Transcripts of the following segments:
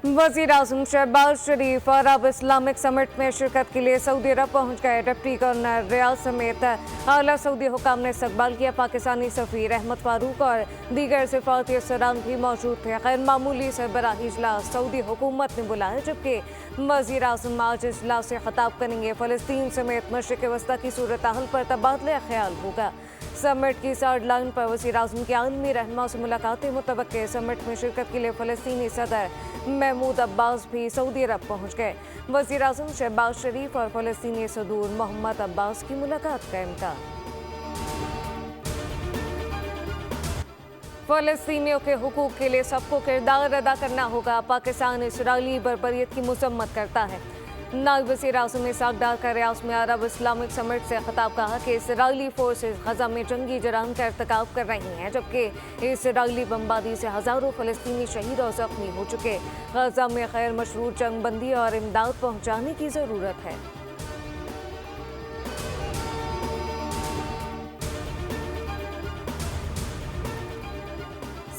वज़ीर-ए-आज़म शहबाज शरीफ अरब Islamic summit में शिरकत के लिए सऊदी अरब पहुंच गए। डिप्टी गवर्नर रियाज समेत आला सऊदी हुकाम ने इस्तकबाल किया। पाकिस्तानी सफ़ीर अहमद फारूक और दीगर सिफारती अफसरान भी मौजूद थे। गैर मामूली सरबराही इजलास सऊदी हुकूमत ने बुलाया, जबकि वज़ीर-ए-आज़म आज इजलास से खिताब करेंगे। फ़लस्तीन समेत मशरिक़ वस्ता की सूरत हाल पर तबादला ख्याल होगा। समिट की साइड लाइन पर वज़ीर-ए-आज़म की आलमी रहनुमा से मुलाकातें मुतवक्के। समिट में शिरकत के लिए फ़लस्तीनी सदर महमूद अब्बास भी सऊदी अरब पहुँच गए। वज़ीर-ए-आज़म शहबाज शरीफ और फ़लस्तीनी सदूर मोहम्मद अब्बास की मुलाकात का इम्कान। फ़लस्तीनियों के हुकूक के लिए सबको किरदार अदा करना होगा। पाकिस्तान इसराइली बर्बरियत की मज़म्मत करता है। नायब वज़ीर-ए-आज़म ने साख डालकर रियाद में अरब इस्लामिक समिट से खिताब कहा कि इसराइली फोर्सेस गजा में जंगी जराम का इर्तिकाब कर रही हैं, जबकि इसराइली बमबारी से हज़ारों फ़लस्तीनी शहीद और ज़ख्मी हो चुके। गजा में गैर मशरूत जंग बंदी और इमदाद पहुँचाने की ज़रूरत है।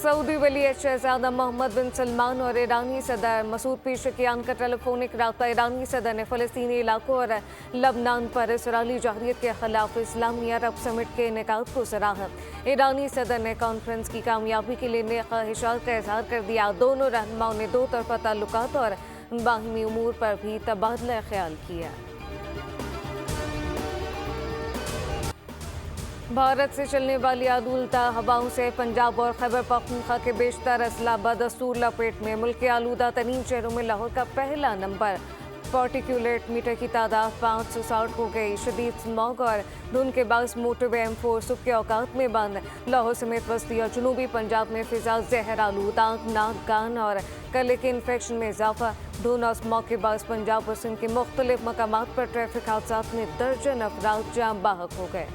सऊदी वली शहजादा मोहम्मद बिन सलमान और ईरानी सदर मसूद पेशकियान का टेलीफोनिक रब्ता। ईरानी सदर ने फ़लस्तीनी इलाकों और लबनान पर इसराइली जहरियत के खिलाफ इस्लामी अरब समिट के इनेकाद को सराहा। ईरानी सदर ने कॉन्फ्रेंस की कामयाबी के लिए नेक ख्वाहिशात का इजहार कर दिया। दोनों रहनुमाओं ने दो तरफा ताल्लुकात और बाहमी उमूर पर भी तबादला ख्याल किया। भारत से चलने वाली आलूदा हवाओं से पंजाब और खैबर पख्तूनख्वा के बेशतर अजला बदस्तूर लपेट में। मुल्क के आलूदा तरीन शहरों में लाहौर का पहला नंबर। पार्टिकुलेट मीटर की तादाद 560 हो गई। शदीद स्मॉग और धुंध के बायस मोटरवे M4 सुबह के औकात में बंद। लाहौर समेत वस्ती और जनूबी पंजाब में फिजा जहर आलूद। आँख, नाक, कान और गले के इन्फेक्शन में इजाफा। धुंध और स्मॉग के बायस पंजाब और सिंध के मुख्तलिफ मकामात पर ट्रैफिक हादसा में दर्जन अफराद जाम बाहक हो गए।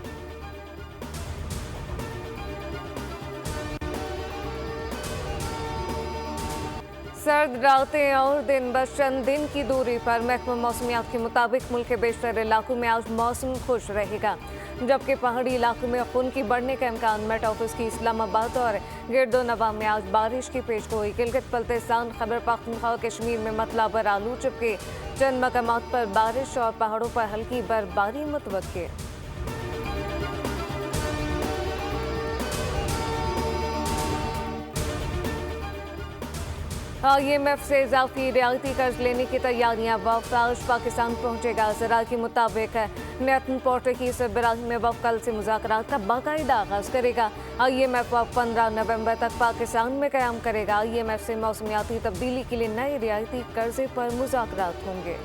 सर्द रातें और दिन बस चंद दिन की दूरी पर। महकमा मौसमियात के मुताबिक मुल्क के बेशतर इलाकों में आज मौसम खुश रहेगा, जबकि पहाड़ी इलाकों में खुनकी बढ़ने का इम्कान। मेट ऑफिस की इस्लामाबाद और गिरदोनवा में आज बारिश की पेशगोई। गिलगित बल्तिस्तान, खैबर पख्तूनख्वा और कश्मीर में मतला बर आलू, जबकि चंद मकामात पर बारिश और पहाड़ों पर हल्की बर्फबारी मुतवक्के। IMF से इजाफी रियायती कर्ज लेने की तैयारियां। वफ़द आज पाकिस्तान पहुंचेगा। ज़रा के मुताबिक नेतन पोर्टर की सरबराही में वफ़द कल से मुज़ाकरात का बाकायदा आगाज़ करेगा। IMF वफ़द 15 नवंबर तक पाकिस्तान में क़याम करेगा। IMF से मौसमियाती तब्दीली के लिए नए रियायती कर्जे पर मुज़ाकरात होंगे।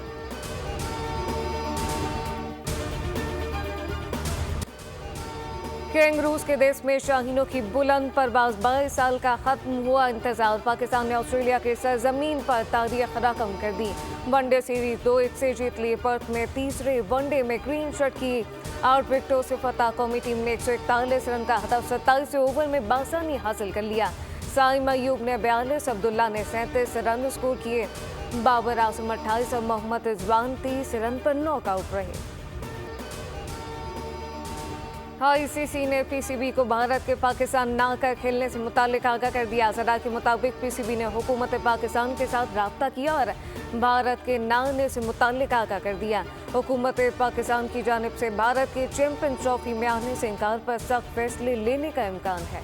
किंग रूस के देश में शाहीनों की बुलंद परवाज। 22 साल का खत्म हुआ इंतजार। पाकिस्तान ने ऑस्ट्रेलिया के सरजमीन पर तारीख रकम कर दी। वनडे सीरीज 2-1 से जीत लिए। पर्थ में तीसरे वनडे में ग्रीन शर्ट की 8 विकेटों से फतह। कौमी टीम ने 141 रन का हदफ 27 ओवर में बासानी हासिल कर लिया। साइम अयूब ने 42, अब्दुल्ला ने 37 रन स्कोर किए। बाबर आजम 28 और मोहम्मद रिजवान 30 रन पर नॉकआउट रहे। ICC ने PCB को भारत के पाकिस्तान ना कर खेलने से मुताल्लिक आगाह कर दिया। ज़रा के मुताबिक PCB ने हुकूमत पाकिस्तान के साथ राब्ता किया और भारत के ना आने से मुताल्लिक आगाह कर दिया। हुकूमत पाकिस्तान की जानिब से भारत के चैंपियंस ट्रॉफी में आने से इनकार पर सख्त फैसले लेने का इम्कान है।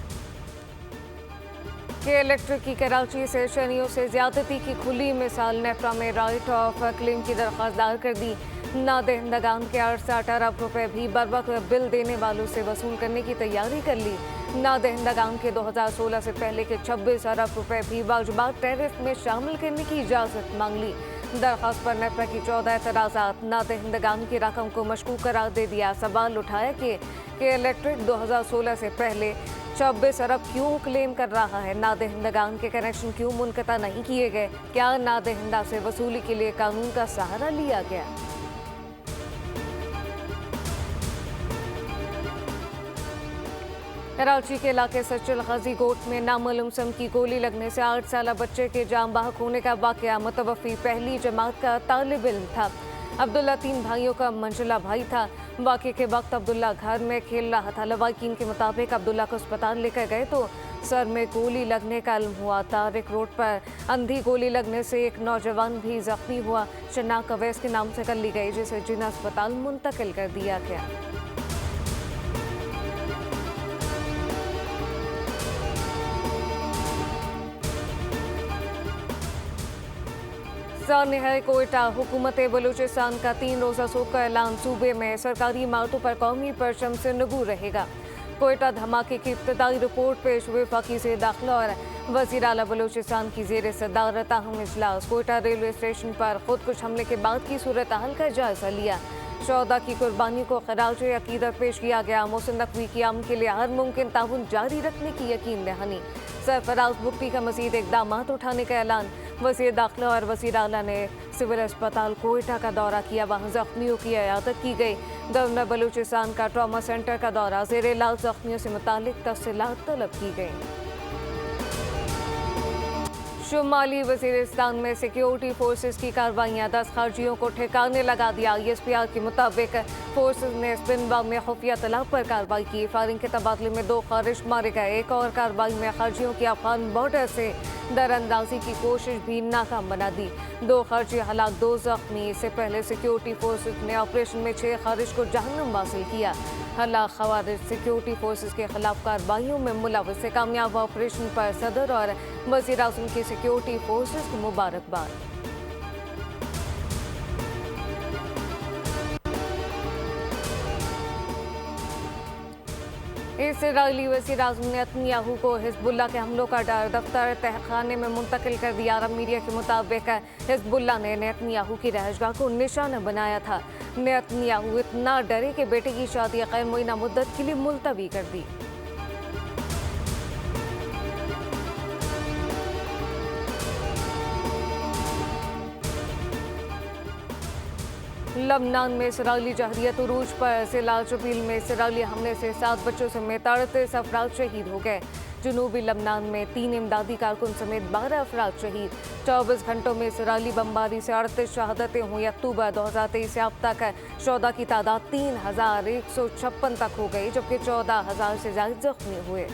के इलेक्ट्रिक की कराची से शनियों से ज्यादती की खुली मिसाल। नेफ्रा में राइट ऑफ क्लेम की दरख्वास्त दायर कर दी। नादहिंदगान के 68 अरब रुपए भी बर वक्त बिल देने वालों से वसूल करने की तैयारी कर ली। नादहिंदगान के 2016 से पहले के 26 अरब रुपए भी वाजिबात टैरिफ में शामिल करने की इजाज़त मांग ली। दरख्वास्त पर नेफ्रा की 14 एतराज़ात। नादहिंदगान की रकम को मशकूक करार दे दिया। सवाल उठाया कि इलेक्ट्रिक 2016 से पहले 26 अरब क्यों क्लेम कर रहा है। नादहिंदगान के कनेक्शन क्यों मुनक़ता नहीं किए गए। क्या नादहिंदा से वसूली के लिए कानून का सहारा लिया गया। कराची के इलाके सचल गाजी गोट में नामालूम सम की गोली लगने से 8 साला बच्चे के जाम बाहक होने का वाक़या। मुतवफ़ी पहली जमात का तालिब इल्म था। अब्दुल्ला 3 भाइयों का मंजिला भाई था। वाक़े के वक्त अब्दुल्ला घर में खेल रहा था। लवाकिन के मुताबिक अब्दुल्ला को अस्पताल लेकर गए तो सर में गोली लगने का इल्म हुआ। तारिक रोड पर अंधी गोली लगने से एक नौजवान भी जख्मी हुआ। शनाख्त अवैस के नाम से कर ली गई, जिसे जिला अस्पताल मुंतकिल कर दिया गया। सानिया कोयटा हुकूमत बलूचिस्तान का 3 रोज़ा सोग का ऐलान। सूबे में सरकारी इमारतों पर कौमी परचम से नगू रहेगा। कोयटा धमाके की इब्तदाई रिपोर्ट पेश हुए। वज़ीर दाखिला और वज़ीर आला बलूचिस्तान की ज़ेर सदारत अहम इजलास। कोयटा रेलवे स्टेशन पर खुदकुश हमले के बाद की सूरत हाल का जायजा लिया। शौदा की कुर्बानी को खराज अकीदत पेश किया गया। मोहसिन नकवी क़याम के लिए हर मुमकिन ताउन जारी रखने की यकीन दहानी। सरफराज भुट्टी का मज़ीद इक़दाम उठाने का ऐलान। वज़ीर दाखिला और वज़ीर आला ने सिविल अस्पताल कोयटा का दौरा किया। वहाँ जख्मियों की इयादत की गई। गवर्नर बलूचिस्तान का ट्रॉमा सेंटर का दौरा। ज़ेर इलाज जख्मियों से मुतालिक तफसीलात तलब की गई। शुमाली वज़ीरिस्तान में सिक्योरिटी फोर्सेस की कार्रवाइयाँ। 10 खारजियों को ठिकाने लगा दिया। ISPR के मुताबिक फोर्सेस ने स्पिनबा में खुफिया तलाब पर कार्रवाई की। फायरिंग के तबादले में 2 खारिज मारे गए। एक और कार्रवाई में खारजियों की अफगान बॉर्डर से दरअंदाजी की कोशिश भी नाकाम बना दी। 2 खारजी हलाक, 2 जख्मी। इससे पहले सिक्योरिटी फोर्सेस ने ऑपरेशन में 6 खारिज को जहन्नुम हासिल किया। हलाक खवारिज सिक्योरिटी फोर्सेस के खिलाफ कार्रवाइयों में मुलव्वस से कामयाब ऑपरेशन पर सदर और वज़ीर आज़म की सिक्योरिटी फोर्सेस को मुबारकबाद। इस्राईली वज़ीर आज़म नेतन्याहू को हिज़्बुल्लाह के हमलों का डर। दफ्तर तहखाने में मुंतकिल कर दिया। अरब मीडिया के मुताबिक हिज़्बुल्लाह ने नेतन्याहू की रहायशगाह को निशाना बनाया था। नेतन्याहू इतना डरे कि बेटे की शादी गैर मुअय्यना मुद्दत के लिए मुलतवी कर दी। लबनान में इसराइली जहरियत उरूज पर। ज़िला अर्बिल में इसराइली हमले से 7 बच्चों समेत 38 अफराद शहीद हो गए। जनूबी लबनान में 3 इमदादी कारकुन समेत 12 अफराद शहीद। 24 घंटों में इसराइली बमबारी से 38 शहादतें हुई। अक्टूबर 2023 से अब तक शोदा की तादाद 3156 तक हो गई, जबकि 14,000 से ज़्यादा जख्मी हुए।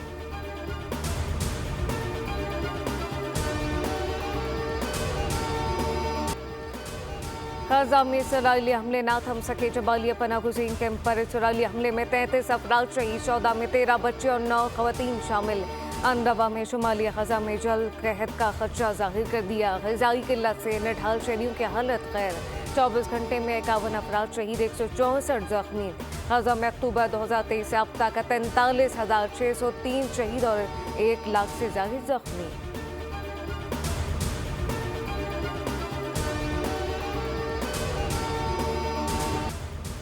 गाज़ा में इसराइली हमले ना थम सके। जबालिया पनाह गुज़ीन कैंप पर इसराइली हमले में 33 अफराद शहीद। 14 में 13 बच्चे और 9 ख़वातीन शामिल। अनरवा में शुमाली गाज़ा में जल कहत का खदशा जाहिर कर दिया। ग़िज़ाई किल्लत से निढाल शहरियों की हालत खैर। 24 घंटे में 51 अफराद शहीद, 164 जख्मी। गाज़ा में अक्टूबर 2023 से अब तक 43,603 शहीद और 1 लाख से ज़्यादा जख्मी।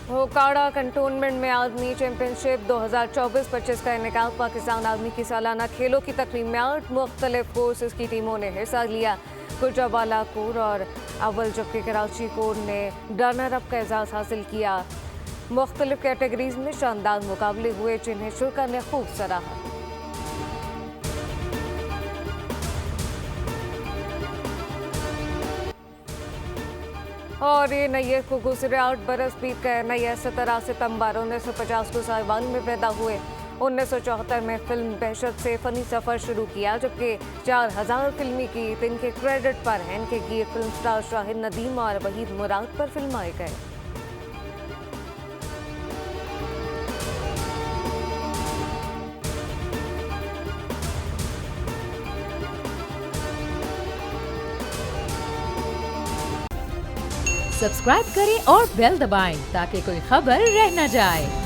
होकाड़ा कंटोनमेंट में आर्मी चैंपियनशिप 2024-25 का इनेकाद। पाकिस्तान आर्मी की सालाना खेलों की तकरीब में 8 मुख्तलिफ कोर्सेज की टीमों ने हिस्सा लिया। गुजरावाला कोर और अव्वल, जबकि कराची कोर ने रनर अप का एजाज़ हासिल किया। मुख्तलिफ कैटेगरीज में शानदार मुकाबले हुए, जिन्हें शुरा ने खूब सराहा। और ये नैयर को गुजरे 8 बरस बीत गए। नैयर 17 सितंबर 1950 को साहिवाल में पैदा हुए। 1974 में फिल्म दहशत से फ़नी सफ़र शुरू किया, जबकि 4000 फिल्मी गीत इनके क्रेडिट पर हैं। इनके गीत फिल्म स्टार शाहिद नदीम और वहीद मुराद पर फिल्माए गए। सब्सक्राइब करें और बेल दबाएं ताकि कोई खबर रह न जाए।